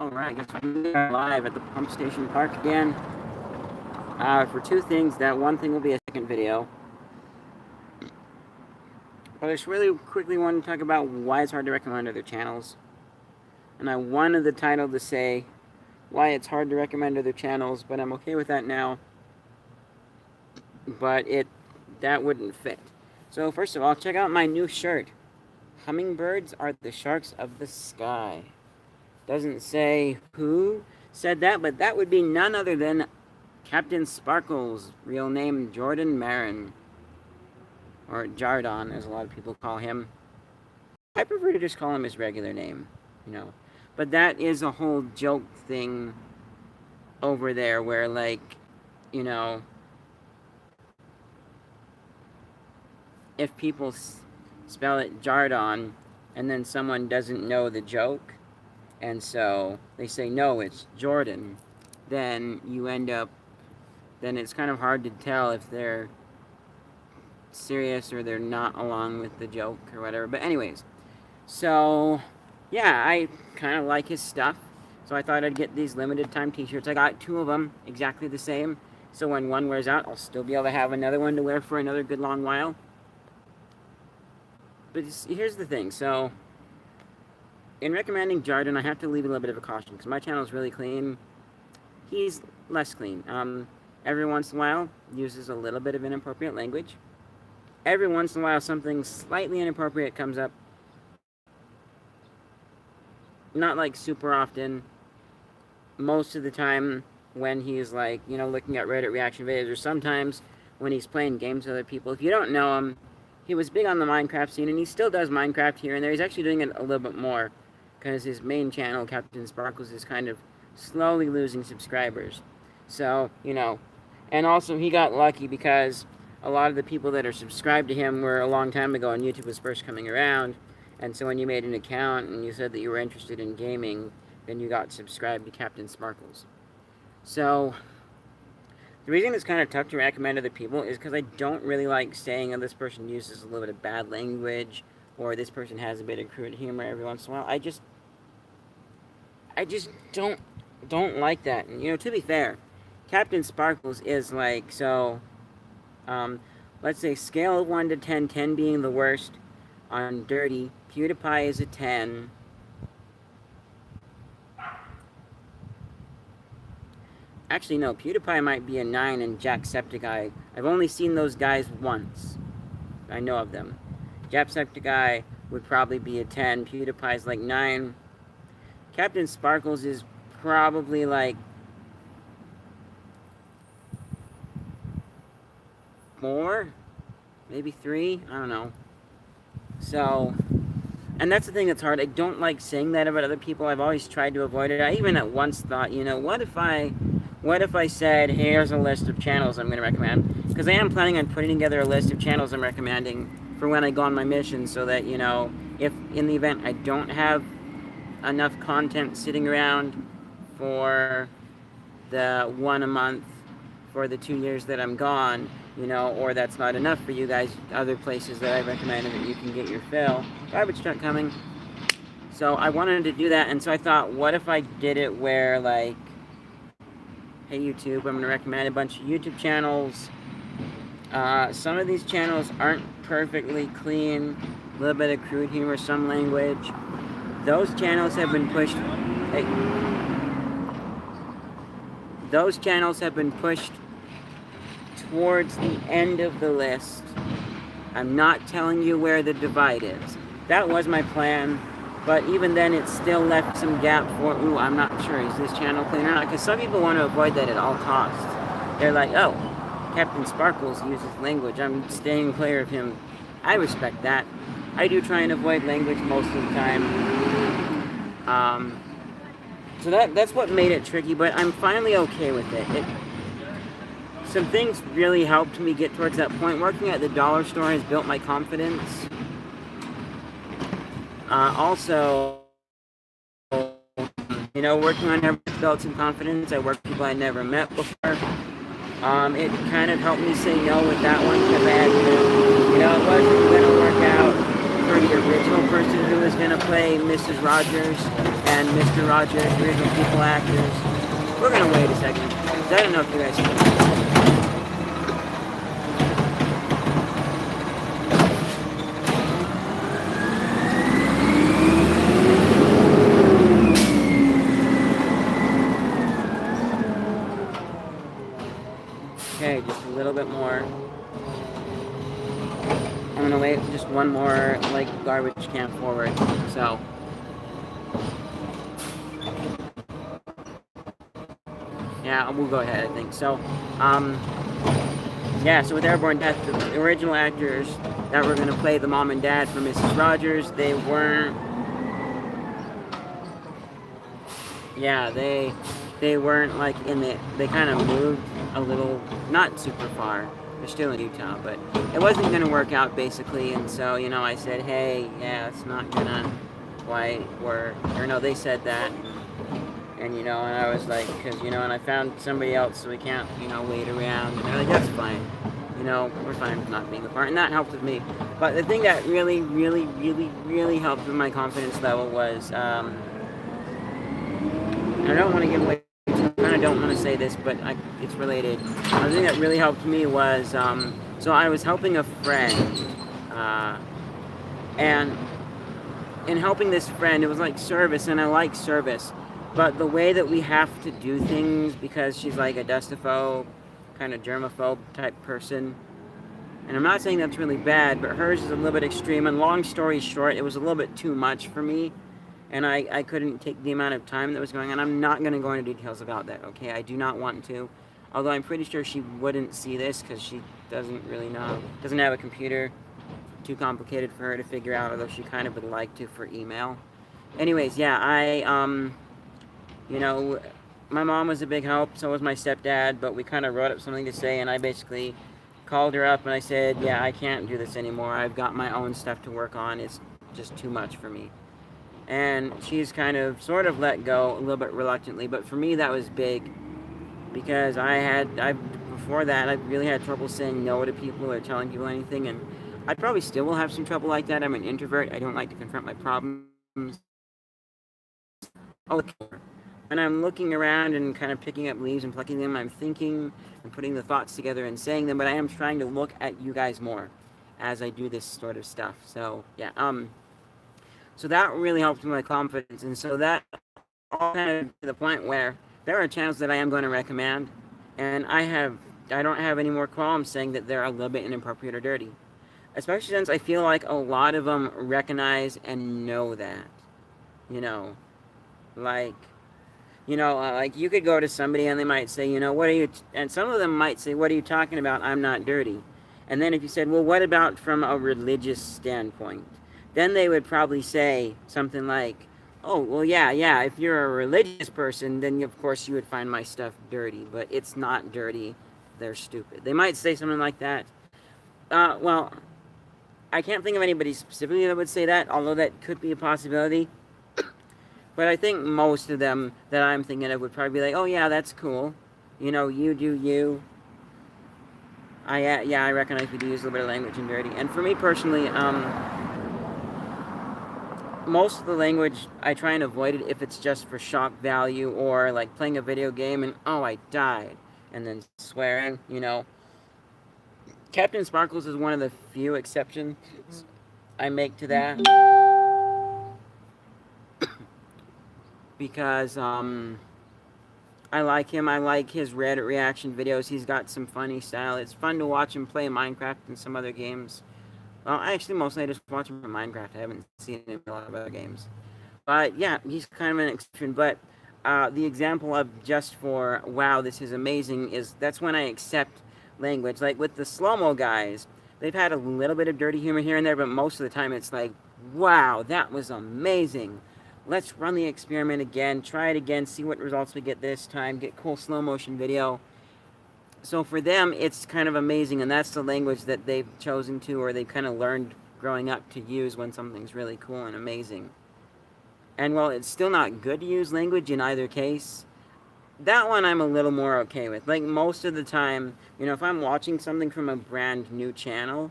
Alright, guess we are live at the Pump Station Park again. For two things. That one thing will be a second video. But I just really quickly want to talk about why it's hard to recommend other channels. And I wanted the title to say why it's hard to recommend other channels, but I'm okay with that now. But that wouldn't fit. So first of all, check out my new shirt. Hummingbirds are the sharks of the sky. Doesn't say who said that, but that would be none other than Captain Sparkles, real name Jordan Marin. Or Jardon, as a lot of people call him. I prefer to just call him his regular name, you know. But that is a whole joke thing over there where, like, you know, if people spell it Jardon and then someone doesn't know the joke, and so they say, no, it's Jordan, then you end up, then it's kind of hard to tell if they're serious or they're not along with the joke or whatever. But anyways, so yeah, I kind of like his stuff, so I thought I'd get these limited time t-shirts. I got two of them exactly the same, so when one wears out, I'll still be able to have another one to wear for another good long while. But here's the thing, so in recommending Jardin, I have to leave a little bit of a caution, because my channel is really clean. He's less clean. Every once in a while, uses a little bit of inappropriate language. Every once in a while, something slightly inappropriate comes up. Not like super often. Most of the time when he's like, you know, looking at Reddit reaction videos, or sometimes when he's playing games with other people. If you don't know him, he was big on the Minecraft scene, and he still does Minecraft here and there. He's actually doing it a little bit more, because his main channel, Captain Sparkles, is kind of slowly losing subscribers. So, you know, and also he got lucky because a lot of the people that are subscribed to him were a long time ago when YouTube was first coming around, and so when you made an account and you said that you were interested in gaming, then you got subscribed to Captain Sparkles. So the reason it's kind of tough to recommend other people is because I don't really like saying, oh, this person uses a little bit of bad language, or this person has a bit of crude humor every once in a while. I just don't like that. And, you know, to be fair, Captain Sparkles is like, so, let's say scale of 1 to 10, 10 being the worst on dirty. PewDiePie is a 10. Actually, no, PewDiePie might be a 9, and Jacksepticeye, I've only seen those guys once. I know of them. Jacksepticeye would probably be a 10. PewDiePie's like 9. Captain Sparkles is probably like 4, maybe 3, I don't know. So, and that's the thing that's hard. I don't like saying that about other people. I've always tried to avoid it. I even at once thought, you know, what if I said, here's a list of channels I'm going to recommend? Because I am planning on putting together a list of channels I'm recommending for when I go on my mission, so that, you know, if in the event I don't have enough content sitting around for the 1 a month for the 2 years that I'm gone, you know, or that's not enough for you guys, other places that I recommended that you can get your fill. Garbage truck coming. So I wanted to do that, and so I thought, what if I did it where, like, hey YouTube, I'm going to recommend a bunch of YouTube channels. Some of these channels aren't perfectly clean, a little bit of crude humor, some language. Those channels have been pushed. Hey, those channels have been pushed towards the end of the list. I'm not telling you where the divide is. That was my plan, but even then it still left some gap for, ooh, I'm not sure, is this channel clean or not? Because some people want to avoid that at all costs. They're like, oh, Captain Sparkles uses language, I'm staying clear of him. I respect that. I do try and avoid language most of the time. So that's what made it tricky, but I'm finally okay with it. Some things really helped me get towards that point. Working at the dollar store has built my confidence. Also, you know, working on Never built some confidence. I worked with people I never met before. It kind of helped me say no with that one, because I had to, you know, it wasn't going to work out for for the original person who was going to play Mrs. Rogers and Mr. Rogers, the original people actors. We're going to wait a second. I don't know if you guys can. Okay, just a little bit more. I'm gonna wait just one more like garbage can forward. So yeah, we'll go ahead, I think. So yeah, so with Airborne Death, the original actors that were gonna play the mom and dad for Mrs. Rogers, they weren't. Yeah, they weren't like in the. They kind of moved a little, not super far. They're still in Utah, but it wasn't gonna work out basically. And so I said, hey, yeah, it's not gonna quite work. Or no, they said that, and and I was like, because and I found somebody else, so we can't wait around. And they're like, that's fine. We're fine with not being apart, and that helped with me. But the thing that really, really, really, really helped with my confidence level was. I don't want to give away. I kind of don't want to say this, but it's related. The thing that really helped me was, so I was helping a friend, and in helping this friend, it was like service, and I like service, but the way that we have to do things, because she's like a dustophobe, kind of germaphobe type person, and I'm not saying that's really bad, but hers is a little bit extreme, and long story short, it was a little bit too much for me. And I couldn't take the amount of time that was going on. I'm not going to go into details about that, okay? I do not want to. Although I'm pretty sure she wouldn't see this because she doesn't really know. Doesn't have a computer. Too complicated for her to figure out, although she kind of would like to for email. Anyways, yeah, my mom was a big help, so was my stepdad, but we kind of wrote up something to say, and I basically called her up and I said, yeah, I can't do this anymore. I've got my own stuff to work on. It's just too much for me. And she's kind of sort of let go a little bit reluctantly, but for me that was big because before that I really had trouble saying no to people or telling people anything, and I probably still will have some trouble like that. I'm an introvert. I don't like to confront my problems. When I'm looking around and kind of picking up leaves and plucking them, I'm thinking and putting the thoughts together and saying them, but I am trying to look at you guys more as I do this sort of stuff. So yeah, so that really helped my confidence, and so that all kind of to the point where there are channels that I am going to recommend, and I don't have any more qualms saying that they're a little bit inappropriate or dirty, especially since I feel like a lot of them recognize and know that, like, like you could go to somebody and they might say, what are you, and some of them might say, what are you talking about? I'm not dirty. And then if you said, well, what about from a religious standpoint? Then they would probably say something like, oh, well, yeah, if you're a religious person, then of course you would find my stuff dirty, but it's not dirty. They're stupid. They might say something like that. Well, I can't think of anybody specifically that would say that, although that could be a possibility. But I think most of them that I'm thinking of would probably be like, oh, yeah, that's cool. You do you. I recognize we do use a little bit of language in dirty. And for me personally, most of the language I try and avoid it if it's just for shock value or like playing a video game and oh I died and then swearing, Captain Sparkles is one of the few exceptions I make to that because I like him. I like his Reddit reaction videos. He's got some funny style. It's fun to watch him play Minecraft and some other games. Well, actually, mostly I just watch him from Minecraft. I haven't seen him in a lot of other games. But yeah, he's kind of an exception. But the example of just for, wow, this is amazing, that's when I accept language. Like with the slow-mo guys, they've had a little bit of dirty humor here and there, but most of the time it's like, wow, that was amazing. Let's run the experiment again, try it again, see what results we get this time, get cool slow motion video. So for them, it's kind of amazing, and that's the language that they've chosen to, or they've kind of learned growing up to use when something's really cool and amazing. And while it's still not good to use language in either case, that one I'm a little more okay with. Like most of the time, if I'm watching something from a brand new channel,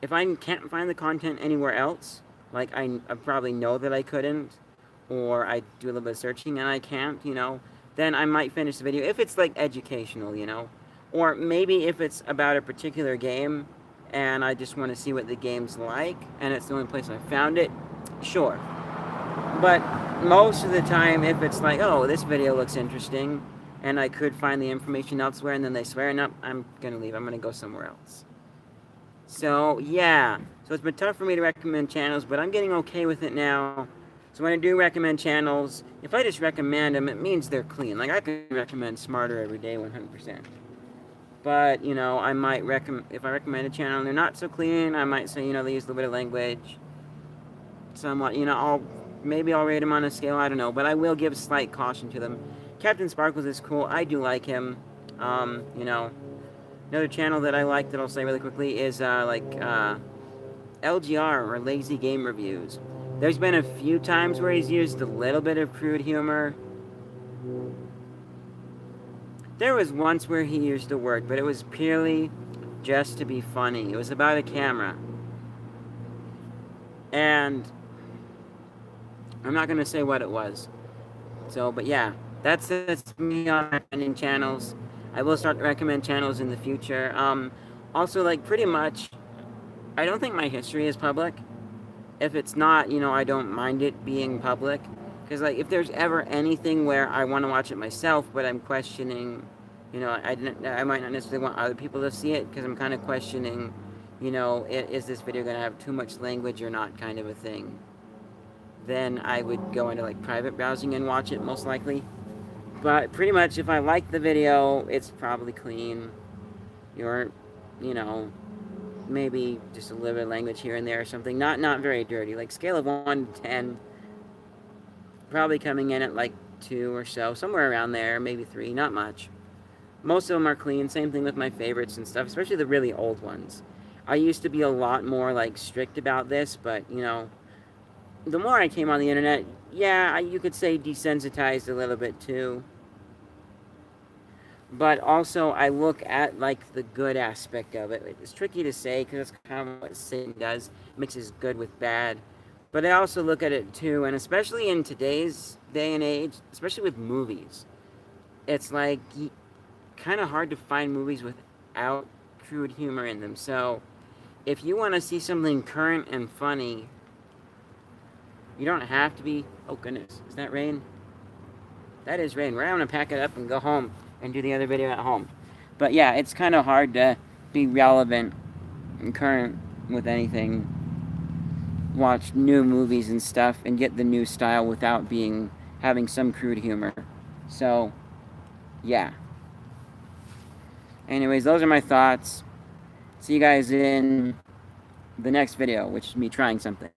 if I can't find the content anywhere else, like I probably know that I couldn't, or I do a little bit of searching and I can't, then I might finish the video if it's like educational, or maybe if it's about a particular game and I just want to see what the game's like and it's the only place I found it, sure. But most of the time, if it's like, oh, this video looks interesting and I could find the information elsewhere, and then they swear, nope, I'm gonna leave, I'm gonna go somewhere else. So yeah, so it's been tough for me to recommend channels, but I'm getting okay with it now. So when I do recommend channels, if I just recommend them, it means they're clean. Like I can recommend Smarter every day 100%. But, I might recommend, if I recommend a channel and they're not so clean, I might say, they use a little bit of language. Somewhat, maybe I'll rate them on a scale, I don't know. But I will give slight caution to them. Captain Sparkles is cool. I do like him. Another channel that I like that I'll say really quickly is LGR, or Lazy Game Reviews. There's been a few times where he's used a little bit of crude humor. There was once where he used a word, but it was purely just to be funny. It was about a camera. And I'm not going to say what it was. So, but yeah, that's me on recommending channels. I will start to recommend channels in the future. Also, like, pretty much, I don't think my history is public. If it's not, I don't mind it being public. Because, like, if there's ever anything where I want to watch it myself, but I'm questioning, I might not necessarily want other people to see it, because I'm kind of questioning, is this video going to have too much language or not, kind of a thing. Then I would go into, like, private browsing and watch it, most likely. But pretty much, if I like the video, it's probably clean. Or, maybe just a little bit of language here and there or something. Not very dirty. Like, scale of 1 to 10, probably coming in at, like, 2 or so. Somewhere around there, maybe 3, not much. Most of them are clean. Same thing with my favorites and stuff, especially the really old ones. I used to be a lot more, like, strict about this, but, the more I came on the internet, yeah, you could say desensitized a little bit too. But also, I look at, like, the good aspect of it. It's tricky to say, because that's kind of what Satan does. Mixes good with bad. But I also look at it too, and especially in today's day and age, especially with movies, it's, like, kind of hard to find movies without crude humor in them. So, if you want to see something current and funny, you don't have to be... Oh, goodness. Is that rain? That is rain. We're going to pack it up and go home and do the other video at home. But yeah, it's kind of hard to be relevant and current with anything. Watch new movies and stuff and get the new style without having some crude humor. So, yeah. Anyways, those are my thoughts. See you guys in the next video, which is me trying something.